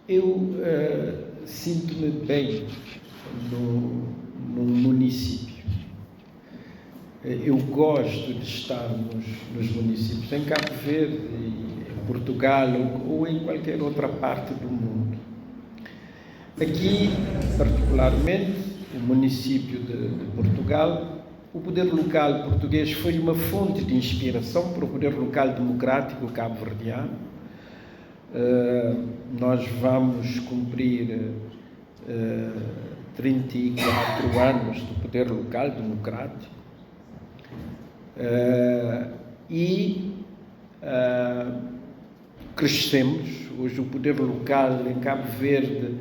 Eu sinto-me bem no município. Eu gosto de estar nos municípios, em Cabo Verde, em Portugal ou em qualquer outra parte do mundo. Aqui, particularmente, o município de Portugal, o poder local português foi uma fonte de inspiração para o poder local democrático cabo-verdiano. Nós vamos cumprir 34 anos do poder local democrático e crescemos. Hoje o poder local em Cabo Verde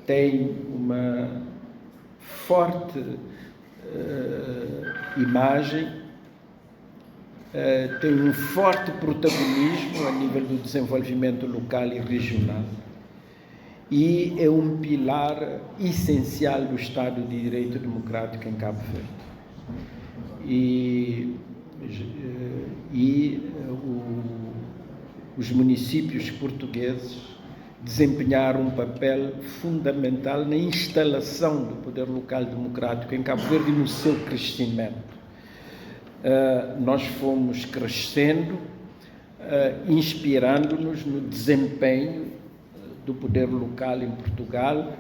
tem uma forte imagem, tem um forte protagonismo a nível do desenvolvimento local e regional e é um pilar essencial do Estado de Direito Democrático em Cabo Verde. Os municípios portugueses desempenharam um papel fundamental na instalação do poder local democrático em Cabo Verde e no seu crescimento. Nós fomos crescendo, inspirando-nos no desempenho do poder local em Portugal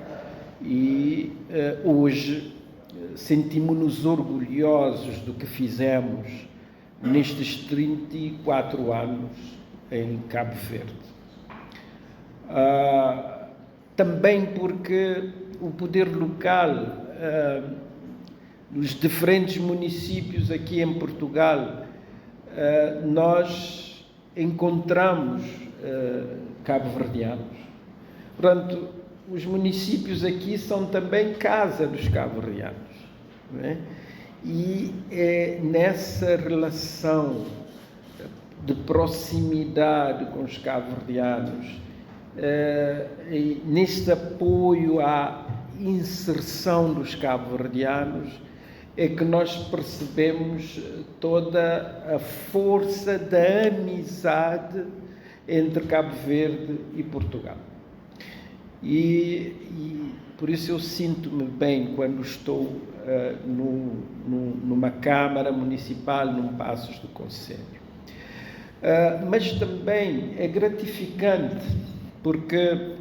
e hoje sentimos-nos orgulhosos do que fizemos nestes 34 anos em Cabo Verde. Também porque o poder local nos diferentes municípios aqui em Portugal, nós encontramos cabo-verdianos. Portanto, os municípios aqui são também casa dos cabo-verdianos, não é? E é nessa relação de proximidade com os cabo-verdianos, neste apoio à inserção dos cabo-verdianos, é que nós percebemos toda a força da amizade entre Cabo Verde e Portugal. E por isso eu sinto-me bem quando estou numa Câmara Municipal, num Paços do Conselho. Mas também é gratificante, porque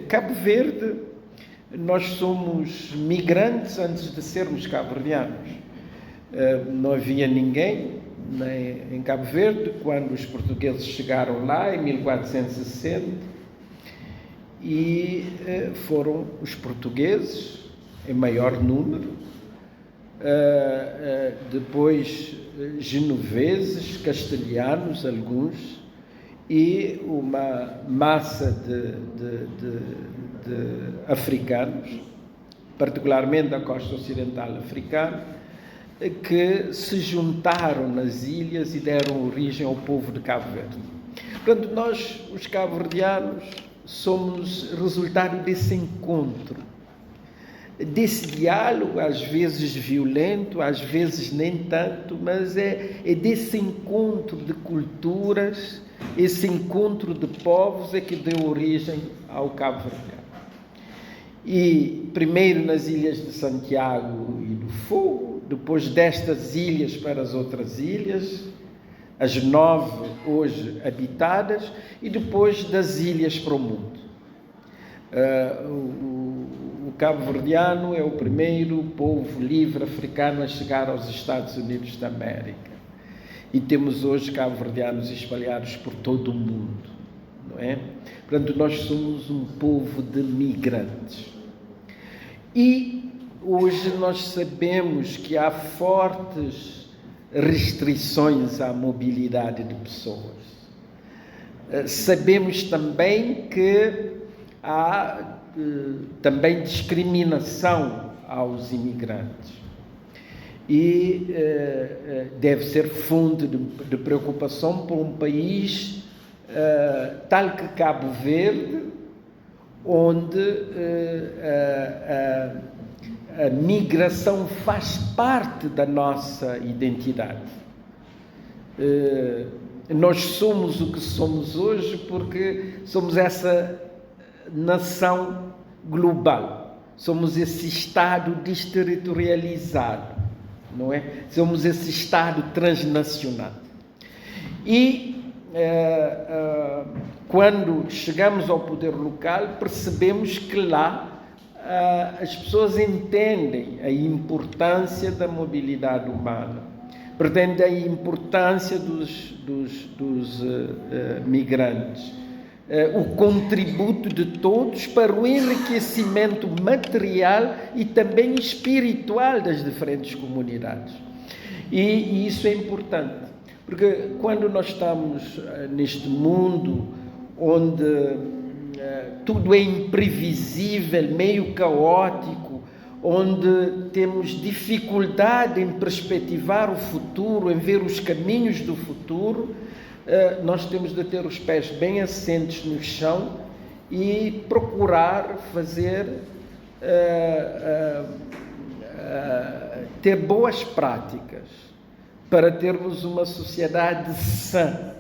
Cabo Verde, nós somos migrantes antes de sermos cabo-verdianos. Não havia ninguém em Cabo Verde quando os portugueses chegaram lá em 1460 e foram os portugueses em maior número, depois genoveses, castelhanos, alguns, e uma massa de africanos, particularmente da costa ocidental africana, que se juntaram nas ilhas e deram origem ao povo de Cabo Verde. Portanto, nós, os cabo-verdianos, somos resultado desse encontro, desse diálogo, às vezes violento, às vezes nem tanto, mas é desse encontro de culturas, esse encontro de povos é que deu origem ao Cabo Verdeano. E primeiro nas ilhas de Santiago e do Fogo, depois destas ilhas para as outras ilhas, as 9 hoje habitadas, e depois das ilhas para o mundo. O cabo-verdiano é o primeiro povo livre africano a chegar aos Estados Unidos da América. E temos hoje cabo-verdianos espalhados por todo o mundo, não é? Portanto, nós somos um povo de migrantes. E hoje nós sabemos que há fortes restrições à mobilidade de pessoas. Sabemos também que há também discriminação aos imigrantes. E deve ser fonte de preocupação para um país tal que Cabo Verde, onde a migração faz parte da nossa identidade. Nós somos o que somos hoje porque somos essa nação global, somos esse Estado desterritorializado, não é? Somos esse Estado transnacional. E quando chegamos ao poder local, percebemos que lá as pessoas entendem a importância da mobilidade humana, pretendem a importância dos migrantes, o contributo de todos para o enriquecimento material e também espiritual das diferentes comunidades. E isso é importante, porque quando nós estamos neste mundo onde tudo é imprevisível, meio caótico, onde temos dificuldade em perspectivar o futuro, em ver os caminhos do futuro, nós temos de ter os pés bem assentes no chão e procurar fazer, ter boas práticas para termos uma sociedade sã.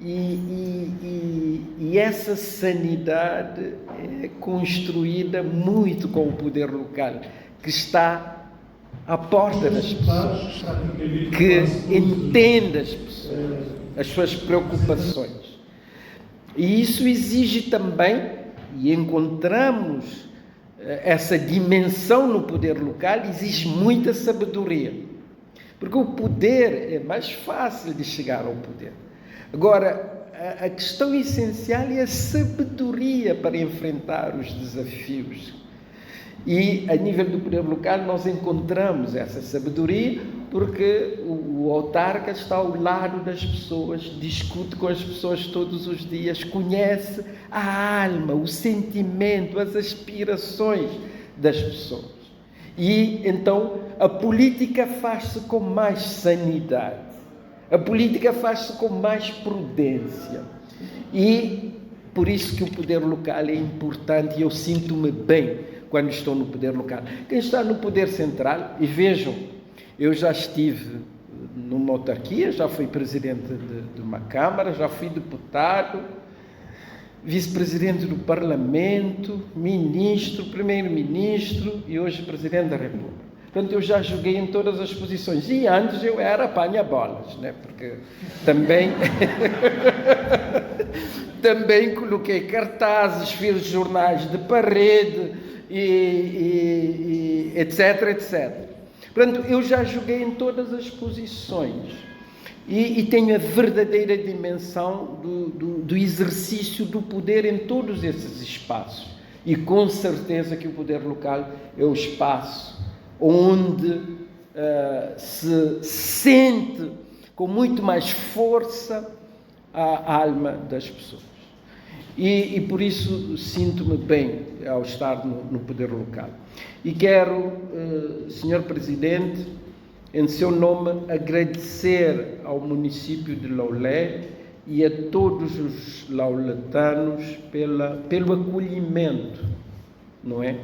E essa sanidade é construída muito com o poder local, que está à porta das pessoas, que entende as pessoas, as suas preocupações. E isso exige também, e encontramos essa dimensão no poder local, exige muita sabedoria, porque o poder é mais fácil de chegar ao poder. Agora, a questão essencial é a sabedoria para enfrentar os desafios. E, a nível do poder local, nós encontramos essa sabedoria porque o autarca está ao lado das pessoas, discute com as pessoas todos os dias, conhece a alma, o sentimento, as aspirações das pessoas. E, então, a política faz-se com mais sanidade. A política faz-se com mais prudência. E por isso que o poder local é importante e eu sinto-me bem quando estou no poder local. Quem está no poder central, e vejam, eu já estive numa autarquia, já fui presidente de uma Câmara, já fui deputado, vice-presidente do Parlamento, ministro, primeiro-ministro e hoje presidente da República. Portanto, eu já joguei em todas as posições. E antes eu era apanha-bolas, né? Porque também, também coloquei cartazes, fiz jornais de parede, e etc, etc. Portanto, eu já joguei em todas as posições. E tenho a verdadeira dimensão do exercício do poder em todos esses espaços. E com certeza que o poder local é o espaço onde se sente com muito mais força a alma das pessoas. E por isso sinto-me bem ao estar no poder local. E quero, Sr. Presidente, em seu nome, agradecer ao município de Laulé e a todos os lauletanos pelo acolhimento, não é?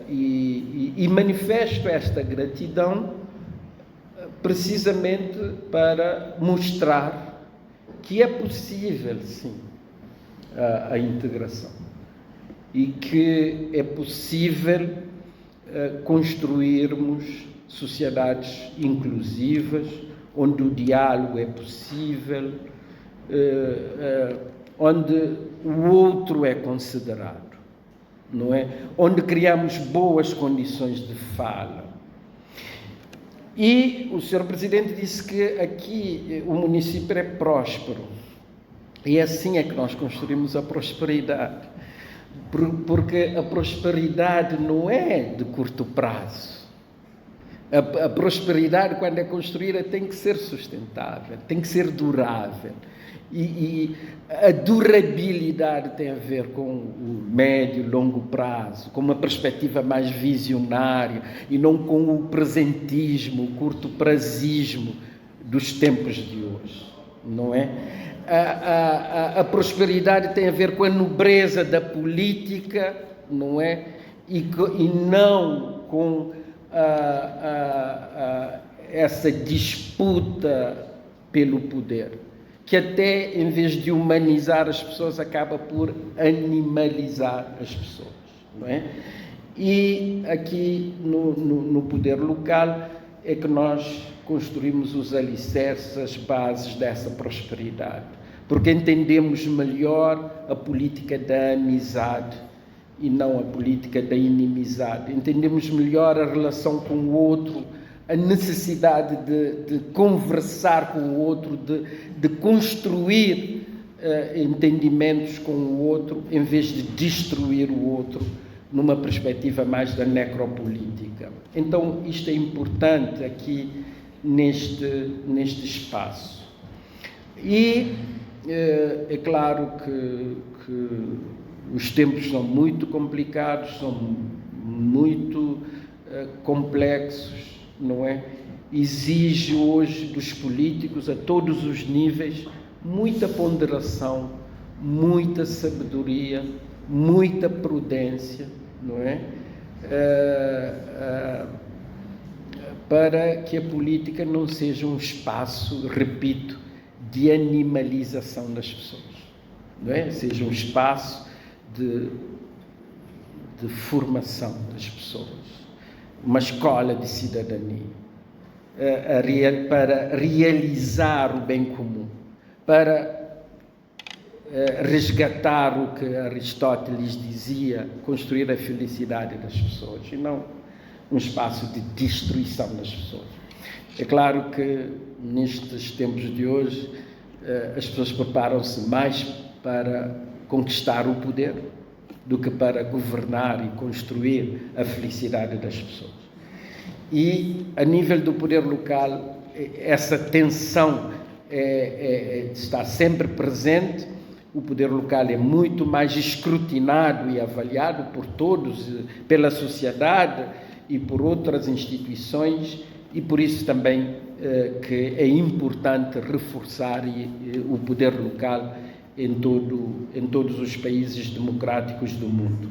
E manifesto esta gratidão precisamente para mostrar que é possível, sim, a integração e que é possível construirmos sociedades inclusivas, onde o diálogo é possível, onde o outro é considerado, não é? Onde criamos boas condições de fala. E o Sr. Presidente disse que aqui o município é próspero. E assim é que nós construímos a prosperidade. Porque a prosperidade não é de curto prazo. A prosperidade, quando é construída, tem que ser sustentável, tem que ser durável. E a durabilidade tem a ver com o médio e longo prazo, com uma perspectiva mais visionária e não com o presentismo, o curto-prazismo dos tempos de hoje, não é? A prosperidade tem a ver com a nobreza da política, não é? E não com essa disputa pelo poder, que até, em vez de humanizar as pessoas, acaba por animalizar as pessoas, não é? E aqui no poder local é que nós construímos os alicerces, as bases dessa prosperidade, porque entendemos melhor a política da amizade e não a política da inimizade. Entendemos melhor a relação com o outro, a necessidade de conversar com o outro, de construir entendimentos com o outro, em vez de destruir o outro, numa perspectiva mais da necropolítica. Então, isto é importante aqui neste espaço. E é claro que os tempos são muito complicados, são muito complexos, não é? Exige hoje dos políticos, a todos os níveis, muita ponderação, muita sabedoria, muita prudência, não é? Para que a política não seja um espaço, repito, de animalização das pessoas, não é? Seja um espaço de formação das pessoas, uma escola de cidadania, para realizar o bem comum, para resgatar o que Aristóteles dizia, construir a felicidade das pessoas, e não um espaço de destruição das pessoas. É claro que nestes tempos de hoje as pessoas preparam-se mais para conquistar o poder do que para governar e construir a felicidade das pessoas. E a nível do poder local, essa tensão está sempre presente. O poder local é muito mais escrutinado e avaliado por todos, pela sociedade e por outras instituições, e por isso também que é importante reforçar o poder local em todos os países democráticos do mundo.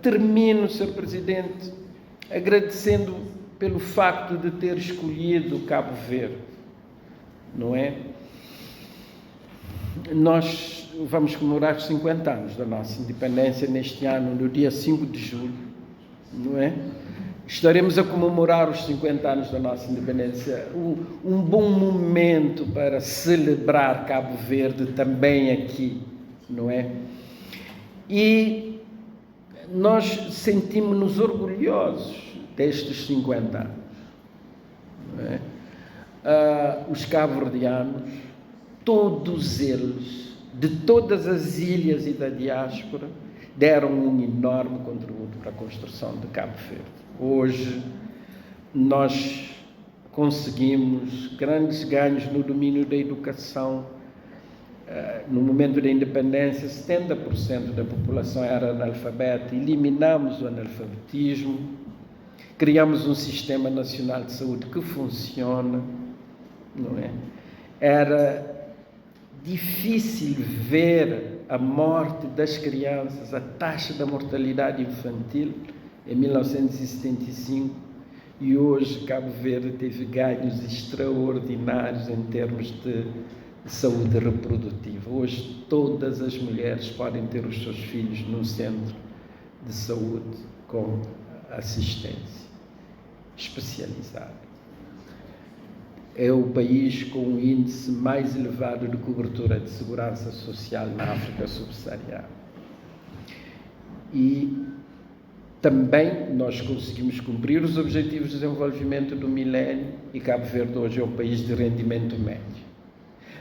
Termino, Sr. Presidente, agradecendo pelo facto de ter escolhido Cabo Verde, não é? Nós vamos comemorar os 50 anos da nossa independência neste ano, no dia 5 de julho, não é? Estaremos a comemorar os 50 anos da nossa independência, um bom momento para celebrar Cabo Verde também aqui, não é? E nós sentimos-nos orgulhosos destes 50 anos, não é? Os cabo-verdianos, todos eles, de todas as ilhas e da diáspora, deram um enorme contributo para a construção de Cabo Verde. Hoje, nós conseguimos grandes ganhos no domínio da educação. No momento da independência, 70% da população era analfabeta. Eliminamos o analfabetismo, criamos um sistema nacional de saúde que funciona, não é? Era difícil ver a morte das crianças, a taxa da mortalidade infantil em 1975, e hoje Cabo Verde teve ganhos extraordinários em termos de saúde reprodutiva. Hoje todas as mulheres podem ter os seus filhos num centro de saúde com assistência especializada. É o país com o índice mais elevado de cobertura de segurança social na África subsaariana. E também nós conseguimos cumprir os objetivos de desenvolvimento do milénio, e Cabo Verde hoje é um país de rendimento médio.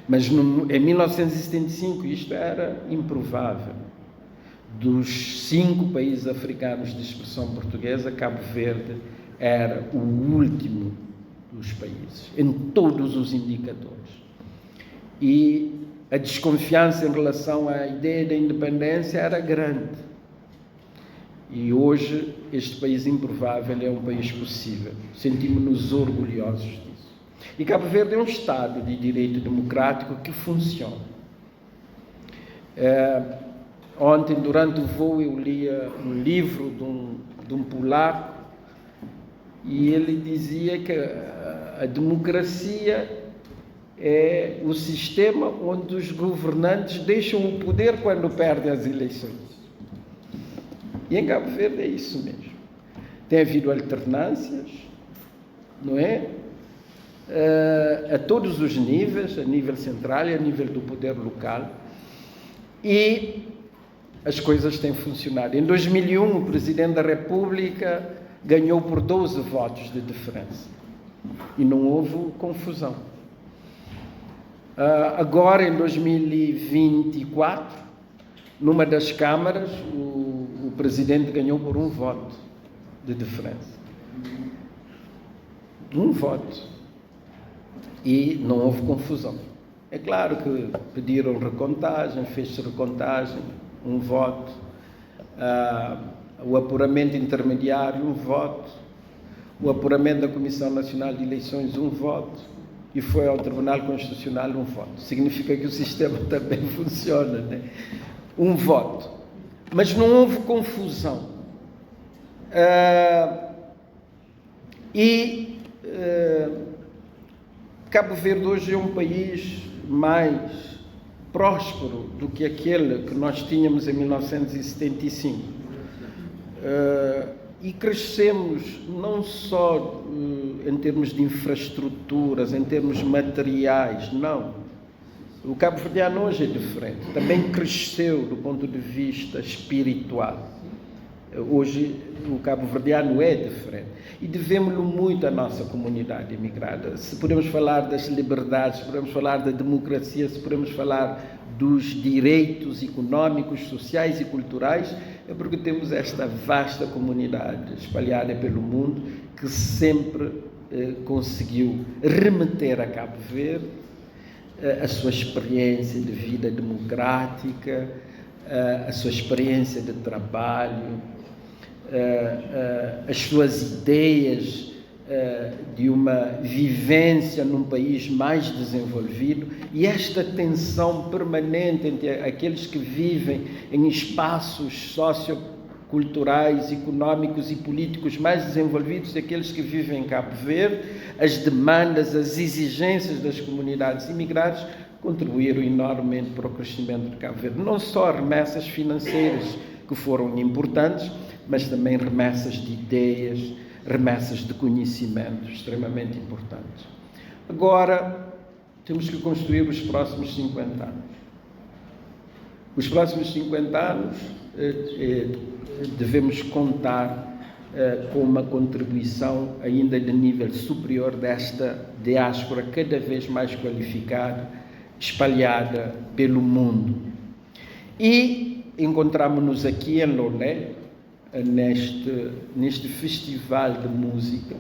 Mas em 1975 isto era improvável. Dos 5 países africanos de expressão portuguesa, Cabo Verde era o último dos países, em todos os indicadores. E a desconfiança em relação à ideia da independência era grande. E hoje, este país improvável é um país possível. Sentimos-nos orgulhosos disso. E Cabo Verde é um Estado de direito democrático que funciona. Ontem, durante o voo, eu lia um livro de um polaco, e ele dizia que a democracia é o sistema onde os governantes deixam o poder quando perdem as eleições. E em Cabo Verde é isso mesmo. Tem havido alternâncias, não é? A todos os níveis, a nível central e a nível do poder local, e as coisas têm funcionado. Em 2001, o Presidente da República ganhou por 12 votos de diferença e não houve confusão. Agora, em 2024, numa das câmaras, o Presidente ganhou por 1 voto de diferença. 1 voto. E não houve confusão. É claro que pediram recontagem, fez-se recontagem, 1 voto. O apuramento intermediário, 1 voto. O apuramento da Comissão Nacional de Eleições, 1 voto. E foi ao Tribunal Constitucional 1 voto. Significa que o sistema também funciona, né? 1 voto. Mas não houve confusão. Cabo Verde hoje é um país mais próspero do que aquele que nós tínhamos em 1975. E crescemos não só em termos de infraestruturas, em termos materiais, não. O cabo-verdiano hoje é diferente. Também cresceu do ponto de vista espiritual. Hoje o cabo-verdiano é diferente. E devemos-lhe muito à nossa comunidade imigrada. Se podemos falar das liberdades, se podemos falar da democracia, se podemos falar dos direitos económicos, sociais e culturais, é porque temos esta vasta comunidade espalhada pelo mundo que sempre conseguiu remeter a Cabo Verde a sua experiência de vida democrática, a sua experiência de trabalho, as suas ideias de uma vivência num país mais desenvolvido, e esta tensão permanente entre aqueles que vivem em espaços socioculturais, económicos e políticos mais desenvolvidos e aqueles que vivem em Cabo Verde, as demandas, as exigências das comunidades imigradas contribuíram enormemente para o crescimento de Cabo Verde. Não só remessas financeiras, que foram importantes, mas também remessas de ideias, remessas de conhecimento, extremamente importantes. Agora, temos que construir os próximos 50 anos. Os próximos 50 anos devemos contar com uma contribuição ainda de nível superior desta diáspora cada vez mais qualificada, espalhada pelo mundo. E encontramos-nos aqui em Lolé, neste festival de música,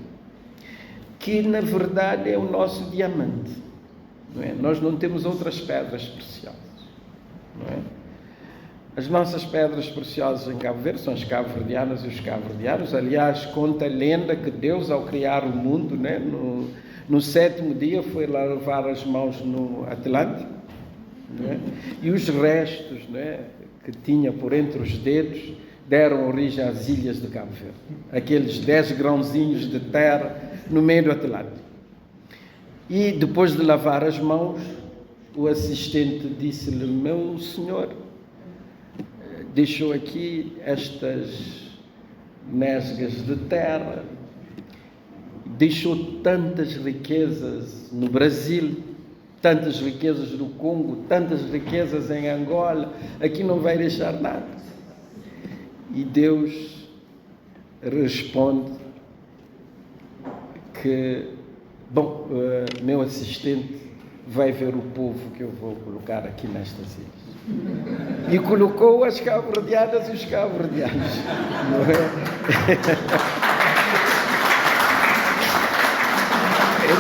que na verdade é o nosso diamante, não é? Nós não temos outras pedras preciosas, não é? As nossas pedras preciosas em Cabo Verde são as cabo-verdianas e os cabo-verdianos. Aliás, conta a lenda que Deus, ao criar o mundo, né, no 7º dia, foi lá lavar as mãos no Atlântico, não é? E os restos, não é, que tinha por entre os dedos deram origem às ilhas de Cabo Verde, aqueles 10 grãozinhos de terra no meio do Atlântico. E depois de lavar as mãos, o assistente disse-lhe: meu senhor, deixou aqui estas nesgas de terra, deixou tantas riquezas no Brasil, tantas riquezas no Congo, tantas riquezas em Angola, aqui não vai deixar nada. E Deus responde que, bom, meu assistente vai ver o povo que eu vou colocar aqui nestas ilhas. E colocou as cabo-verdianas e os cabo-verdianos, não é?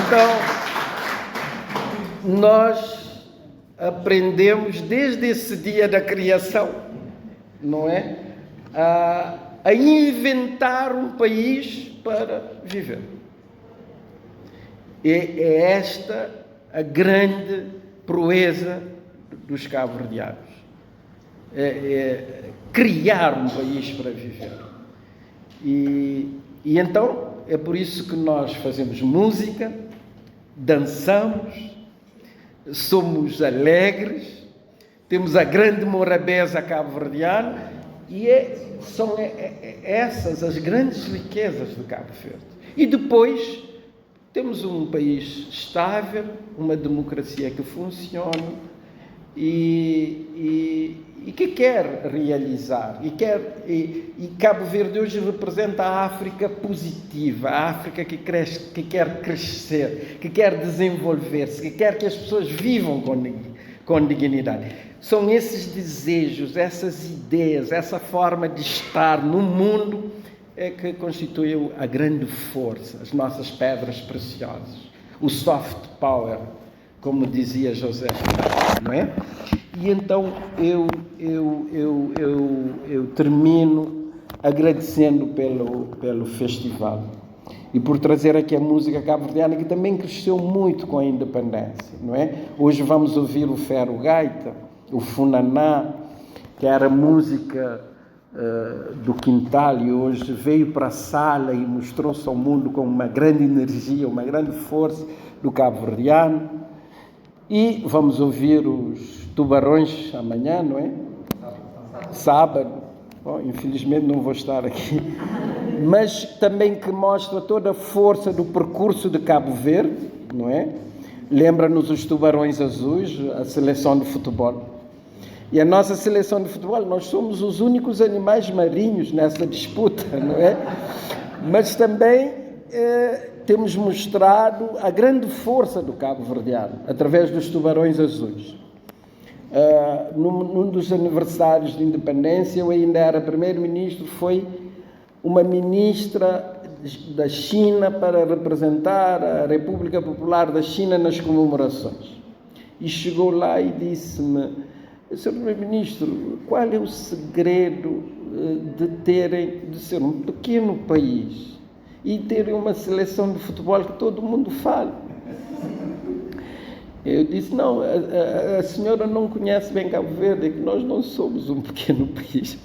Então, nós aprendemos desde esse dia da criação, não é? A inventar um país para viver. É esta a grande proeza dos cabo-verdianos. É criar um país para viver. E então, é por isso que nós fazemos música, dançamos, somos alegres, temos a grande morabeza cabo-verdiana e são essas as grandes riquezas de Cabo Verde. E depois temos um país estável, uma democracia que funciona e que quer realizar. E Cabo Verde hoje representa a África positiva, a África que quer crescer, que quer desenvolver-se, que quer que as pessoas vivam com dignidade. São esses desejos, essas ideias, essa forma de estar no mundo que constituiu a grande força, as nossas pedras preciosas, o soft power, como dizia José Saramago, não é? E então eu termino agradecendo pelo festival e por trazer aqui a música cabo-verdiana, que também cresceu muito com a independência, não é? Hoje vamos ouvir o Fero Gaita, o Funaná, que era música do quintal, e hoje veio para a sala e mostrou-se ao mundo com uma grande energia, uma grande força do cabo-verdiano. E vamos ouvir os Tubarões amanhã, não é? Sábado. Bom, infelizmente não vou estar aqui. Mas também que mostra toda a força do percurso de Cabo Verde, não é? Lembra-nos os Tubarões Azuis, a seleção de futebol. E a nossa seleção de futebol, nós somos os únicos animais marinhos nessa disputa, não é? Mas também temos mostrado a grande força do cabo-verdiano, através dos Tubarões Azuis. Num dos aniversários de independência, eu ainda era primeiro-ministro, foi uma ministra da China para representar a República Popular da China nas comemorações. E chegou lá e disse-me: Sr. Primeiro-Ministro, qual é o segredo de ser um pequeno país e terem uma seleção de futebol que todo mundo fala? Eu disse: não, a senhora não conhece bem Cabo Verde, é que nós não somos um pequeno país.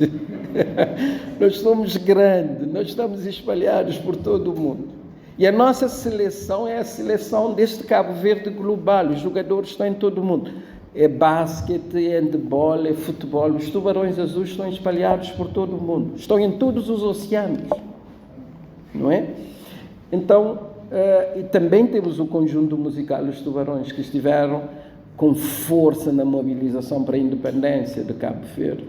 Nós somos grandes, nós estamos espalhados por todo o mundo. E a nossa seleção é a seleção deste Cabo Verde global, os jogadores estão em todo o mundo. É basquete, é handebol, é futebol. Os Tubarões Azuis estão espalhados por todo o mundo. Estão em todos os oceanos. Não é? Então, e também temos o conjunto musical Os Tubarões, que estiveram com força na mobilização para a independência de Cabo Verde.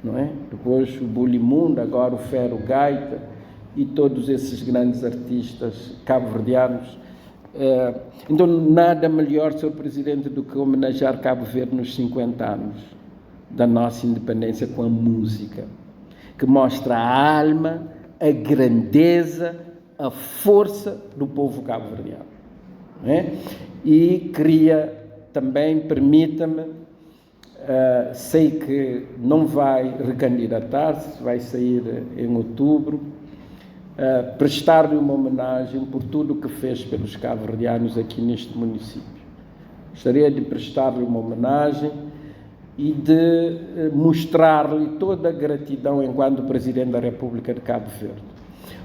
Não é? Depois o Bulimundo, agora o Fero Gaita e todos esses grandes artistas cabo-verdianos. Então, nada melhor, Sr. Presidente, do que homenagear Cabo Verde nos 50 anos da nossa independência com a música, que mostra a alma, a grandeza, a força do povo cabo-verdiano. E queria também, permita-me, sei que não vai recandidatar-se, vai sair em outubro, prestar-lhe uma homenagem por tudo o que fez pelos cabo-verdianos aqui neste município. Gostaria de prestar-lhe uma homenagem e de mostrar-lhe toda a gratidão enquanto Presidente da República de Cabo Verde.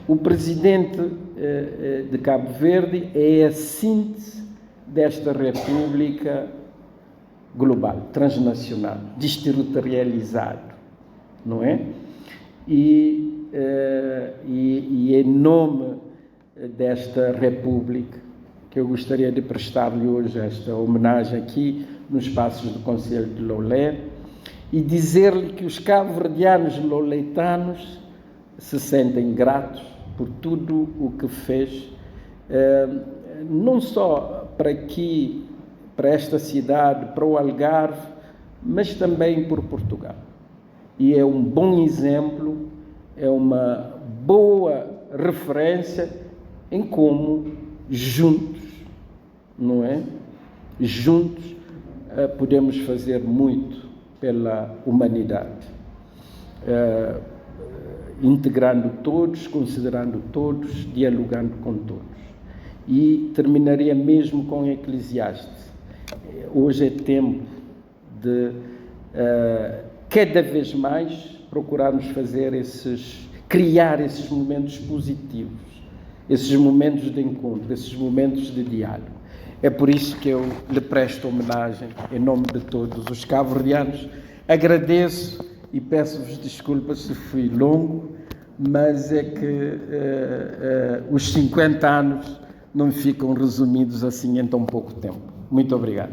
O Presidente de Cabo Verde é a síntese desta República global, transnacional, desterritorializado, não é? E em nome desta República, que eu gostaria de prestar-lhe hoje esta homenagem aqui nos espaços do Conselho de Lolé e dizer-lhe que os cabo-verdianos loleitanos se sentem gratos por tudo o que fez, não só para aqui, para esta cidade, para o Algarve, mas também por Portugal. E é um bom exemplo, é uma boa referência em como juntos, não é? Juntos podemos fazer muito pela humanidade, integrando todos, considerando todos, dialogando com todos. E terminaria mesmo com Eclesiastes. Hoje é tempo de cada vez mais procurarmos criar esses momentos positivos, esses momentos de encontro, esses momentos de diálogo. É por isso que eu lhe presto homenagem em nome de todos os cabo-verdianos. Agradeço e peço-vos desculpas se fui longo, mas é que os 50 anos não ficam resumidos assim em tão pouco tempo. Muito obrigado.